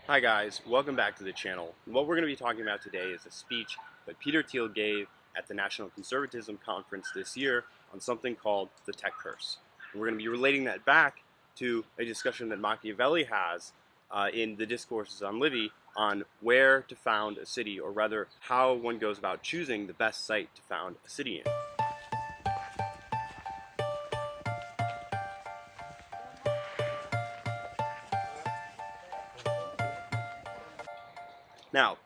Hi guys, welcome back to the channel. What we're going to be talking about today is a speech that Peter Thiel gave at the National Conservatism Conference this year on something called the tech curse. And we're going to be relating that back to a discussion that Machiavelli has in the Discourses on Livy on where to found a city, or rather how one goes about choosing the best site to found a city in. Now,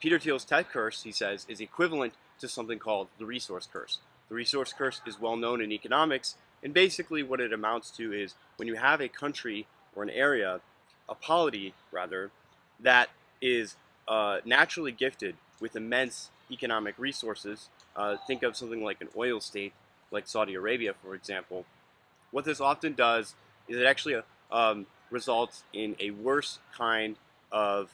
Peter Thiel's tech curse, he says, is equivalent to something called the resource curse. The resource curse is well known in economics, and basically what it amounts to is when you have a country or an area, a polity rather, that is naturally gifted with immense economic resources. Think of something like an oil state, like Saudi Arabia, for example. What this often does is it actually results in a worse kind of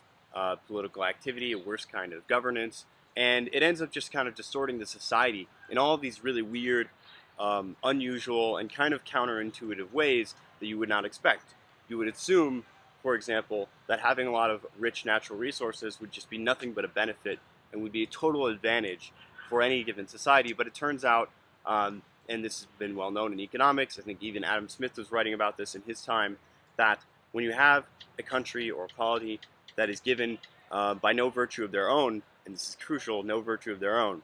political activity, a worse kind of governance, and it ends up just kind of distorting the society in all of these really weird, unusual, and kind of counterintuitive ways that you would not expect. You would assume, for example, that having a lot of rich natural resources would just be nothing but a benefit and would be a total advantage for any given society, but it turns out, and this has been well known in economics, I think even Adam Smith was writing about this in his time, that when you have a country or a polity that is given by no virtue of their own, and this is crucial, no virtue of their own,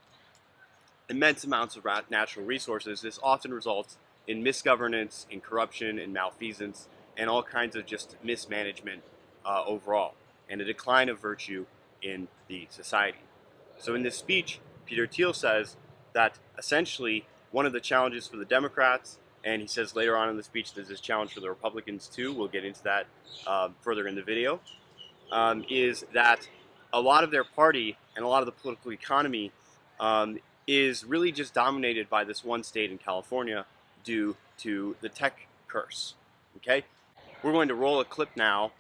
immense amounts of natural resources, this often results in misgovernance, in corruption, in malfeasance, and all kinds of just mismanagement overall, and a decline of virtue in the society. So in this speech, Peter Thiel says that essentially one of the challenges for the Democrats, and he says later on in the speech there's this challenge for the Republicans too, we'll get into that further in the video, is that a lot of their party and a lot of the political economy is really just dominated by this one state in California due to the tech curse. Okay? We're going to roll a clip now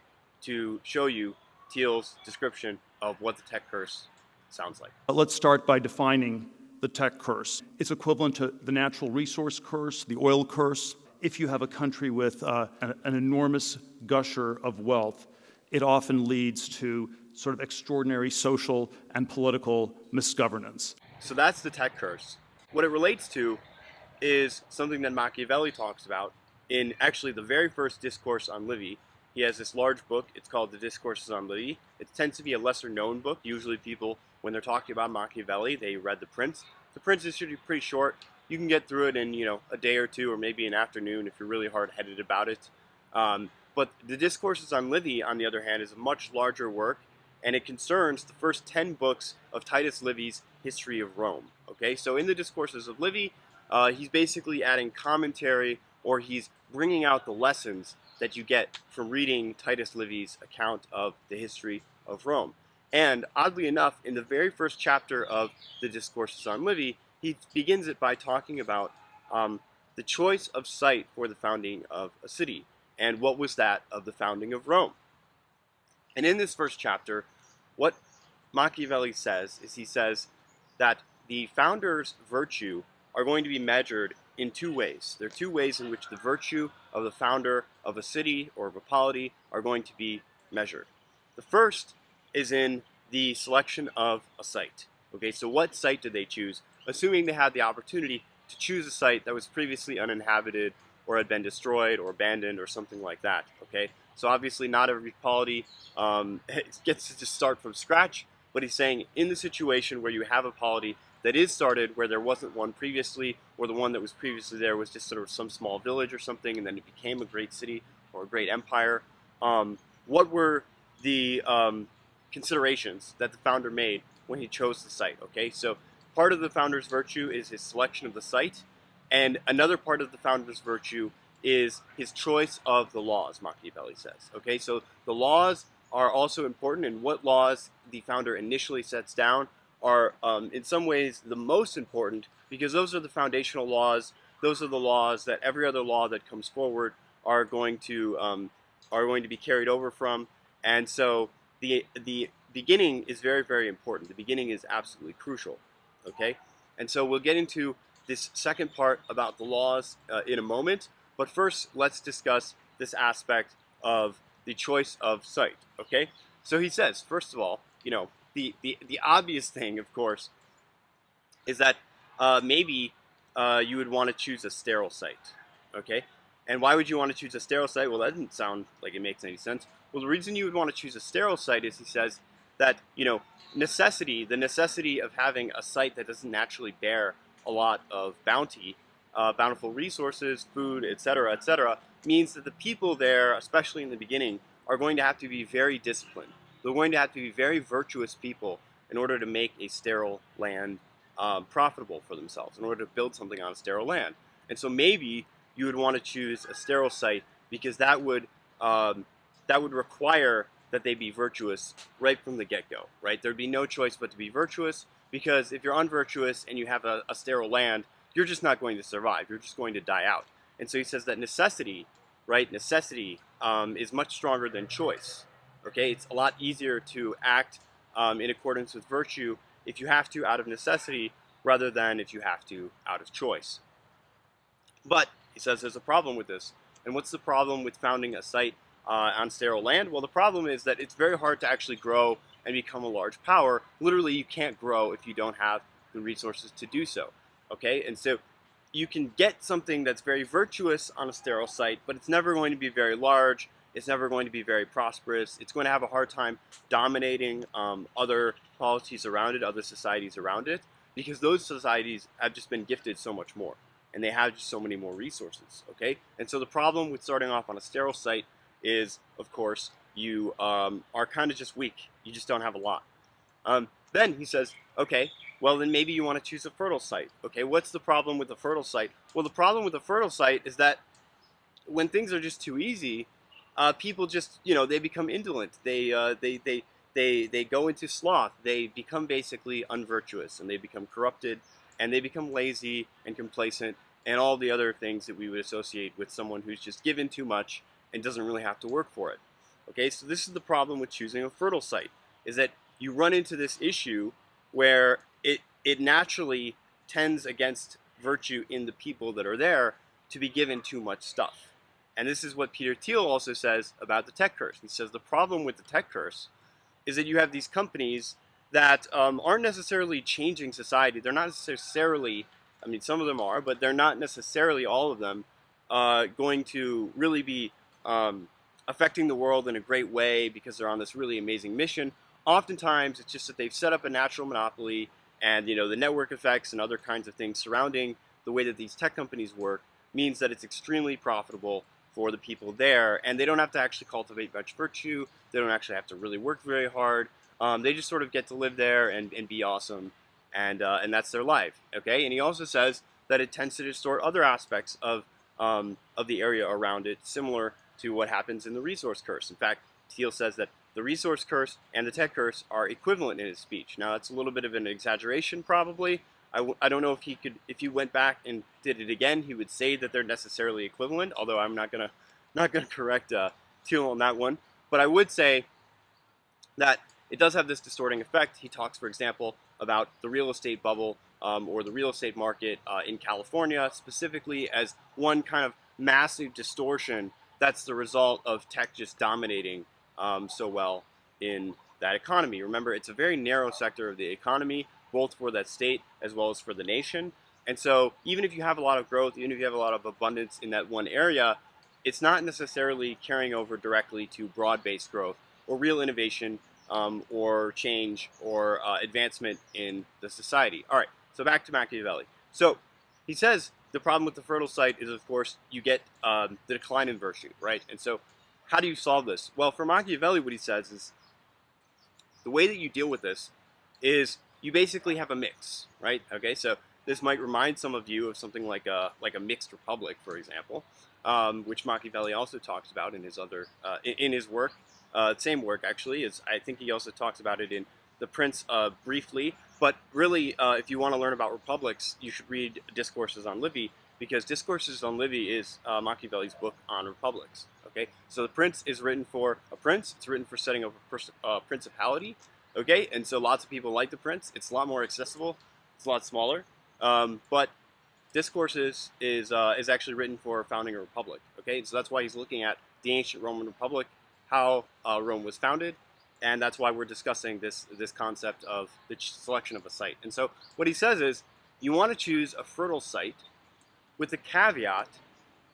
to show you Thiel's description of what the tech curse sounds like. Let's start by defining the tech curse. It's equivalent to the natural resource curse, the oil curse. If you have a country with an enormous gusher of wealth, it often leads to sort of extraordinary social and political misgovernance. So that's the tech curse. What it relates to is something that Machiavelli talks about in actually the very first discourse on Livy. He has this large book, it's called the Discourses on Livy. It tends to be a lesser known book. Usually people, when they're talking about Machiavelli, they read The Prince. The Prince is usually pretty short. You can get through it in, a day or two, or maybe an afternoon if you're really hard-headed about it. But the Discourses on Livy, on the other hand, is a much larger work, and it concerns the first 10 books of Titus Livy's History of Rome. Okay, so in the Discourses of Livy, he's basically adding commentary, or he's bringing out the lessons that you get from reading Titus Livy's account of the history of Rome. And oddly enough, in the very first chapter of the Discourses on Livy, he begins it by talking about the choice of site for the founding of a city. And what was that of the founding of Rome? And in this first chapter, what Machiavelli says is he says that the founder's virtue are going to be measured in two ways. There are two ways in which the virtue of the founder of a city or of a polity are going to be measured. The first is in the selection of a site. Okay, so what site did they choose? Assuming they had the opportunity to choose a site that was previously uninhabited or had been destroyed or abandoned or something like that. Okay, so obviously not every polity gets to just start from scratch, but he's saying in the situation where you have a polity that is started where there wasn't one previously, or the one that was previously there was just sort of some small village or something, and then it became a great city or a great empire, what were the considerations that the founder made when he chose the site? Okay, so part of the founder's virtue is his selection of the site, and another part of the founder's virtue is his choice of the laws, Machiavelli says. Okay, so the laws are also important, and what laws the founder initially sets down are in some ways the most important, because those are the foundational laws. Those are the laws that every other law that comes forward are going to be carried over from. And so the beginning is very, very important. The beginning is absolutely crucial. Okay, and so we'll get into this second part about the laws in a moment. But first, let's discuss this aspect of the choice of site. Okay, so he says, first of all, the obvious thing, of course, is that maybe you would want to choose a sterile site. Okay, and why would you want to choose a sterile site? Well, that doesn't sound like it makes any sense. Well, the reason you would want to choose a sterile site is, he says, that the necessity of having a site that doesn't naturally bear a lot of bountiful resources, food, etc., means that the people there, especially in the beginning, are going to have to be very disciplined. They're going to have to be very virtuous people in order to make a sterile land profitable for themselves, in order to build something on a sterile land. And so maybe you would want to choose a sterile site, because that would require that they be virtuous right from the get-go, right? There'd be no choice but to be virtuous, because if you're unvirtuous and you have a sterile land, you're just not going to survive. You're just going to die out. And so he says that necessity, right? Necessity is much stronger than choice. Okay, it's a lot easier to act in accordance with virtue if you have to out of necessity, rather than if you have to out of choice. But he says there's a problem with this. And what's the problem with founding a site on sterile land? Well, the problem is that it's very hard to actually grow and become a large power. Literally, you can't grow if you don't have the resources to do so. Okay, and so you can get something that's very virtuous on a sterile site, but it's never going to be very large. It's never going to be very prosperous. It's going to have a hard time dominating other polities around it, other societies around it, because those societies have just been gifted so much more, and they have just so many more resources. Okay, and so the problem with starting off on a sterile site is, of course, you are kind of just weak. You just don't have a lot. Then he says, okay, well, then maybe you want to choose a fertile site. Okay, what's the problem with the fertile site? Well, the problem with the fertile site is that when things are just too easy, people just, they become indolent. They go into sloth. They become basically unvirtuous, and they become corrupted, and they become lazy and complacent, and all the other things that we would associate with someone who's just given too much and doesn't really have to work for it. Okay, so this is the problem with choosing a fertile site, is that you run into this issue where it naturally tends against virtue in the people that are there to be given too much stuff. And this is what Peter Thiel also says about the tech curse. He says the problem with the tech curse is that you have these companies that aren't necessarily changing society. They're not necessarily, I mean, some of them are, but they're not necessarily all of them going to really be affecting the world in a great way because they're on this really amazing mission. Oftentimes, it's just that they've set up a natural monopoly, and the network effects and other kinds of things surrounding the way that these tech companies work means that it's extremely profitable for the people there, and they don't have to actually cultivate much virtue. They don't actually have to really work very hard. They just sort of get to live there and be awesome, and that's their life. Okay, and he also says that it tends to distort other aspects of the area around it, similar to what happens in the resource curse. In fact, Thiel says that the resource curse and the tech curse are equivalent in his speech. Now, that's a little bit of an exaggeration, probably. I don't know if he went back and did it again, he would say that they're necessarily equivalent. Although I'm not gonna correct Thiel on that one. But I would say that it does have this distorting effect. He talks, for example, about the real estate bubble or the real estate market in California specifically as one kind of massive distortion that's the result of tech just dominating so well in that economy. Remember, it's a very narrow sector of the economy, both for that state as well as for the nation. And so even if you have a lot of growth, even if you have a lot of abundance in that one area, it's not necessarily carrying over directly to broad-based growth or real innovation or change or advancement in the society. All right, so back to Machiavelli. So he says the problem with the fertile site is, of course, you get the decline in virtue, right? And so how do you solve this? Well, for Machiavelli, what he says is the way that you deal with this is you basically have a mix, right? Okay, so this might remind some of you of something like a mixed republic, for example, which Machiavelli also talks about in his other in his work. Same work, actually. I think he also talks about it in The Prince briefly. But really, if you want to learn about republics, you should read Discourses on Livy, because Discourses on Livy is Machiavelli's book on republics. Okay, so The Prince is written for a prince. It's written for setting up a principality. Okay, and so lots of people like The Prince. It's a lot more accessible. It's a lot smaller. But Discourses is actually written for founding a republic. Okay, so that's why he's looking at the ancient Roman Republic how Rome was founded, and that's why we're discussing this concept of the selection of a site. And so what he says is, you want to choose a fertile site with the caveat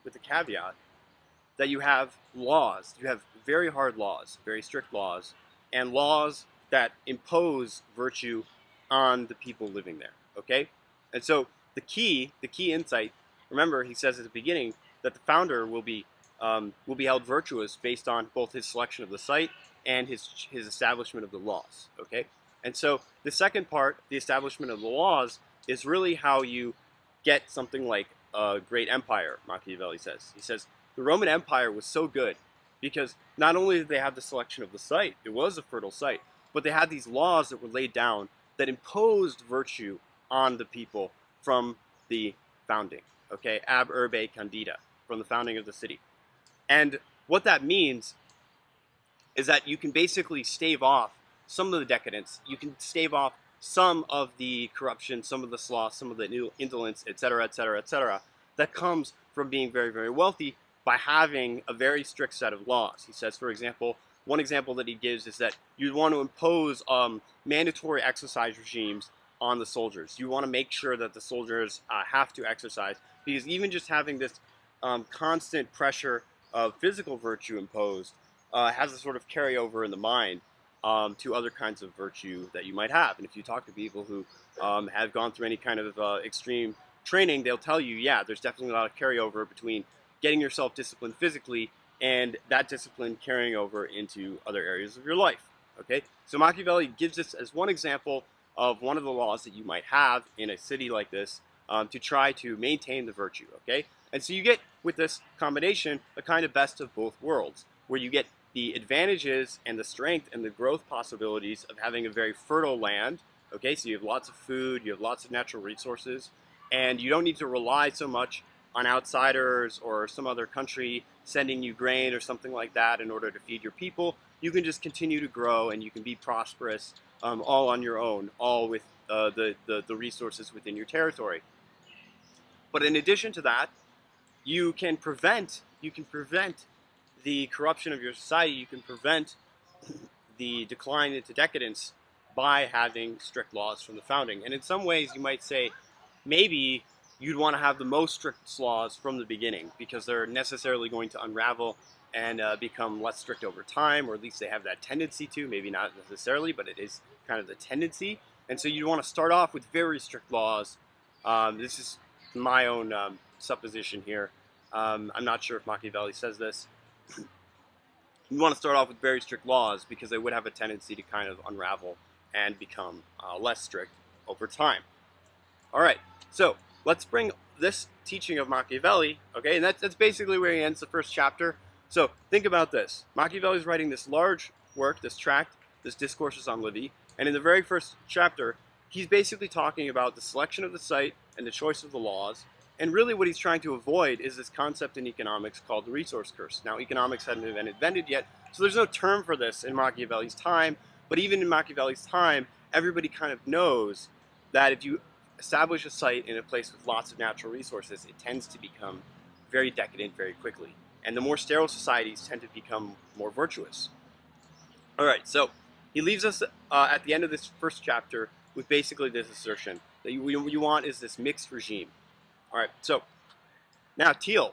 that you have laws. You have very hard laws, very strict laws, and laws that impose virtue on the people living there. Okay, and so the key insight. Remember, he says at the beginning that the founder will be held virtuous based on both his selection of the site and his establishment of the laws. Okay, and so the second part, the establishment of the laws, is really how you get something like a great empire. Machiavelli says. He says the Roman Empire was so good because not only did they have the selection of the site, it was a fertile site, but they had these laws that were laid down that imposed virtue on the people from the founding. Okay, ab urbe candida, from the founding of the city. And what that means is that you can basically stave off some of the decadence. You can stave off some of the corruption, some of the sloth, some of the indolence, etc., etc., etc., that comes from being very, very wealthy by having a very strict set of laws. He says, for example, one example that he gives is that you'd want to impose mandatory exercise regimes on the soldiers. You want to make sure that the soldiers have to exercise, because even just having this constant pressure of physical virtue imposed has a sort of carryover in the mind to other kinds of virtue that you might have. And if you talk to people who have gone through any kind of extreme training, they'll tell you, yeah, there's definitely a lot of carryover between getting yourself disciplined physically and that discipline carrying over into other areas of your life. Okay, so Machiavelli gives us as one example of one of the laws that you might have in a city like this to try to maintain the virtue. Okay, and so you get with this combination a kind of best of both worlds, where you get the advantages and the strength and the growth possibilities of having a very fertile land. Okay, so you have lots of food, you have lots of natural resources, and you don't need to rely so much on outsiders or some other country sending you grain or something like that in order to feed your people. You can just continue to grow and you can be prosperous all on your own, all with the resources within your territory. But in addition to that, you can prevent the corruption of your society. You can prevent the decline into decadence by having strict laws from the founding. And in some ways, you might say maybe you'd want to have the most strict laws from the beginning, because they're necessarily going to unravel and become less strict over time, or at least they have that tendency to, maybe not necessarily, but it is kind of the tendency. And so you want to start off with very strict laws. This is my own supposition here. I'm not sure if Machiavelli says this. You want to start off with very strict laws because they would have a tendency to kind of unravel and become less strict over time. All right, so let's bring this teaching of Machiavelli, okay, and that's basically where he ends the first chapter. So think about this. Machiavelli is writing this large work, this tract, this Discourses on Livy, and in the very first chapter, he's basically talking about the selection of the site and the choice of the laws, and really what he's trying to avoid is this concept in economics called the resource curse. Now, economics hadn't been invented yet, so there's no term for this in Machiavelli's time, but even in Machiavelli's time, everybody kind of knows that if you establish a site in a place with lots of natural resources, it tends to become very decadent very quickly. And the more sterile societies tend to become more virtuous. All right, so he leaves us at the end of this first chapter with basically this assertion that what you want is this mixed regime. All right, so now Thiel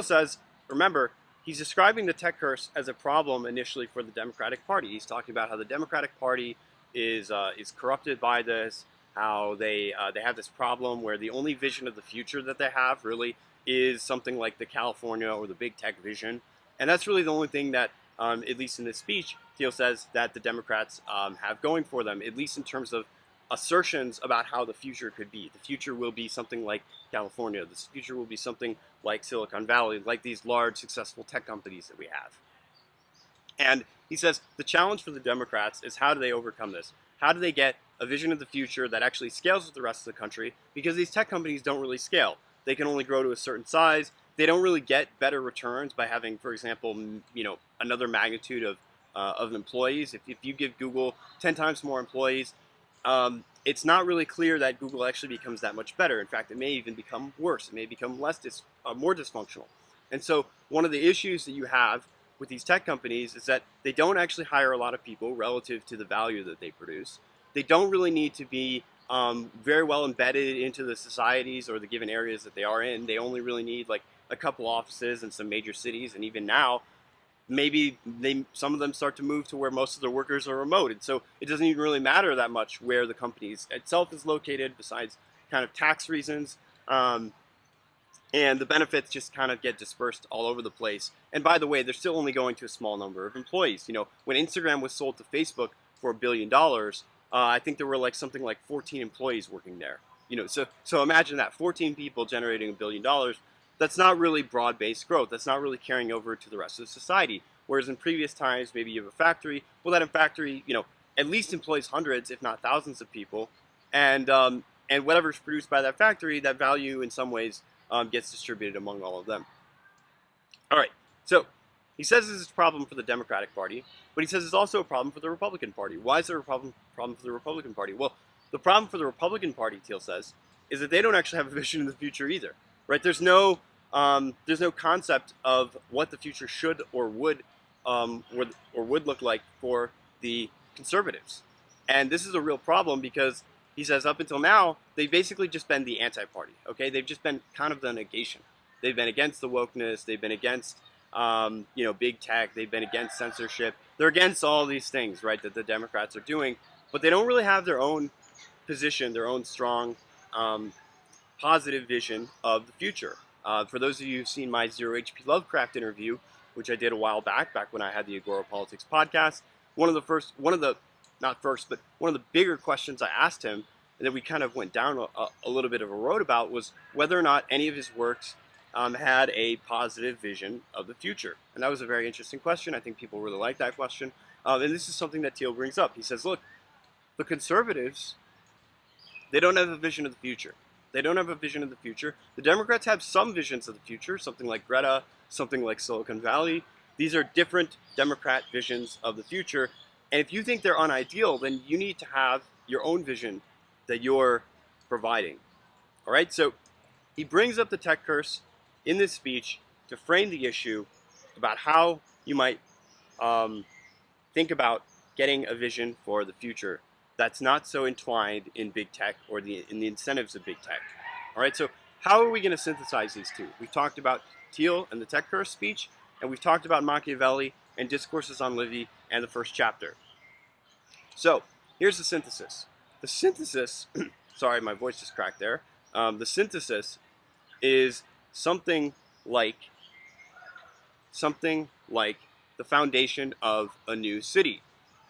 says, remember, he's describing the tech curse as a problem initially for the Democratic Party. He's talking about how the Democratic Party is corrupted by this, how they have this problem where the only vision of the future that they have really is something like the California or the big tech vision. And that's really the only thing that, at least in this speech, Thiel says that the Democrats have going for them, at least in terms of assertions about how the future could be. The future will be something like California. The future will be something like Silicon Valley, like these large, successful tech companies that we have. And he says the challenge for the Democrats is, how do they overcome this? How do they get a vision of the future that actually scales with the rest of the country? Because these tech companies don't really scale. They can only grow to a certain size. They don't really get better returns by having, for example, another magnitude of employees. If you give Google 10 times more employees, it's not really clear that Google actually becomes that much better. In fact, it may even become worse. It may become more dysfunctional. And so one of the issues that you have with these tech companies is that they don't actually hire a lot of people relative to the value that they produce. They don't really need to be very well embedded into the societies or the given areas that they are in. They only really need like a couple offices in some major cities, and even now, maybe some of them start to move to where most of their workers are remote, and so it doesn't even really matter that much where the company itself is located, besides kind of tax reasons. And the benefits just kind of get dispersed all over the place. And by the way, they're still only going to a small number of employees. You know, when Instagram was sold to Facebook for $1 billion, I think there were like something like 14 employees working there. You know, so imagine that, 14 people generating $1 billion. That's not really broad-based growth. That's not really carrying over to the rest of society. Whereas in previous times, maybe you have a factory. Well, that factory, you know, at least employs hundreds, if not thousands of people. And whatever's produced by that factory, that value in some ways gets distributed among all of them. All right, so he says this is a problem for the Democratic Party, but he says it's also a problem for the Republican Party. Why is there a problem for the Republican Party? Well, the problem for the Republican Party, Thiel says, is that they don't actually have a vision in the future either, right? There's no concept of what the future should or would look like for the conservatives, and this is a real problem because he says up until now, they've basically just been the anti-party, okay? They've just been kind of the negation. They've been against the wokeness. They've been against, big tech. They've been against censorship. They're against all these things, right, that the Democrats are doing. But they don't really have their own position, their own strong, positive vision of the future. For those of you who've seen my Zero H.P. Lovecraft interview, which I did a while back when I had the Agora Politics podcast, one of the bigger questions I asked him, and that we kind of went down a little bit of a road about, was whether or not any of his works had a positive vision of the future. And that was a very interesting question. I think people really like that question. And this is something that Thiel brings up. He says, look, the conservatives, they don't have a vision of the future. They don't have a vision of the future. The Democrats have some visions of the future, something like Greta, something like Silicon Valley. These are different Democrat visions of the future. And if you think they're unideal, then you need to have your own vision that you're providing. All right, so he brings up the tech curse in this speech to frame the issue about how you might think about getting a vision for the future that's not so entwined in big tech or in the incentives of big tech. All right, so how are we going to synthesize these two? We've talked about Thiel and the tech curse speech, and we've talked about Machiavelli and Discourses on Livy and the first chapter. So here's the synthesis. The synthesis, sorry, my voice just cracked there. The synthesis is something like the foundation of a new city,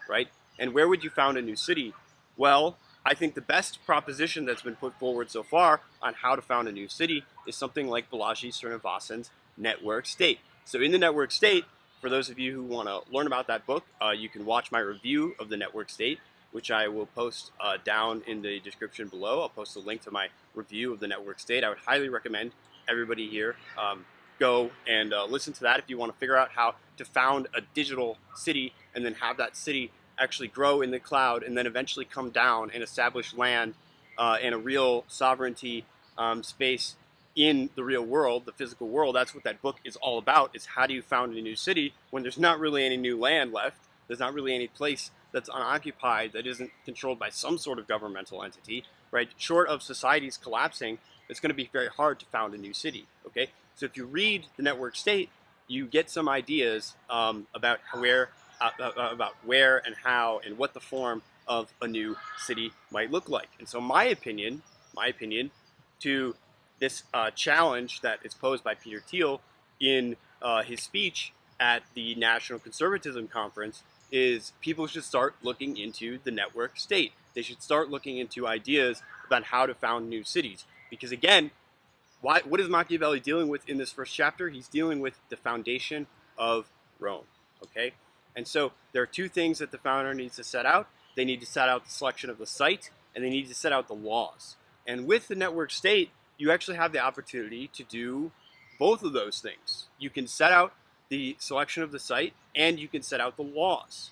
right? And where would you found a new city? Well, I think the best proposition that's been put forward so far on how to found a new city is something like Balaji Srinivasan's network state. So in the network state, for those of you who want to learn about that book, you can watch my review of the network state, which I will post down in the description below. I'll post a link to my review of the network state. I would highly recommend everybody here go and listen to that if you want to figure out how to found a digital city and then have that city actually grow in the cloud and then eventually come down and establish land and a real sovereignty space in the real world, the physical world. That's what that book is all about, is how do you found a new city when there's not really any new land left. There's not really any place that's unoccupied that isn't controlled by some sort of governmental entity, right? Short of societies collapsing, it's going to be very hard to found a new city, okay? So if you read the network state, you get some ideas about where and how and what the form of a new city might look like. And so my opinion to this challenge that is posed by Peter Thiel in his speech at the National Conservatism Conference is people should start looking into the network state. They should start looking into ideas about how to found new cities. Because again, what is Machiavelli dealing with in this first chapter? He's dealing with the foundation of Rome, okay? And so there are two things that the founder needs to set out. They need to set out the selection of the site, and they need to set out the laws. And with the network state, you actually have the opportunity to do both of those things. You can set out the selection of the site, and you can set out the laws.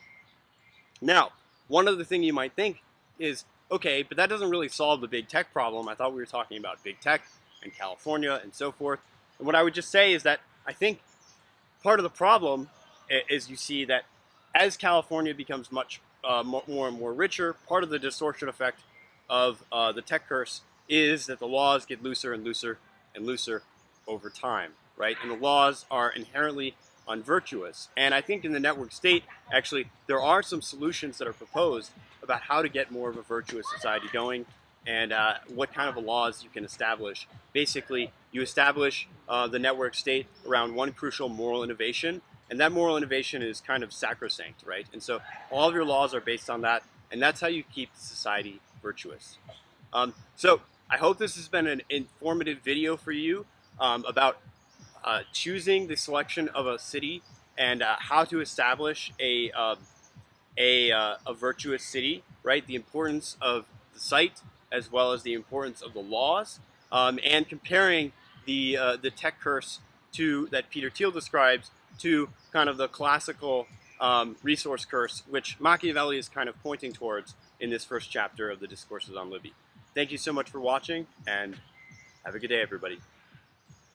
Now, one other thing you might think is, okay, but that doesn't really solve the big tech problem. I thought we were talking about big tech and California and so forth. And what I would just say is that I think part of the problem, is you see that as California becomes much more and more richer, part of the distortion effect of the tech curse is that the laws get looser and looser and looser over time, right? And the laws are inherently unvirtuous. And I think in the network state, actually, there are some solutions that are proposed about how to get more of a virtuous society going and what kind of laws you can establish. Basically, you establish the network state around one crucial moral innovation, and that moral innovation is kind of sacrosanct, right? And so all of your laws are based on that, and that's how you keep the society virtuous. So I hope this has been an informative video for you about choosing the selection of a city and how to establish a virtuous city, right? The importance of the site as well as the importance of the laws, and comparing the tech curse that Peter Thiel describes to kind of the classical resource curse, which Machiavelli is kind of pointing towards in this first chapter of the Discourses on Livy. Thank you so much for watching, and have a good day, everybody.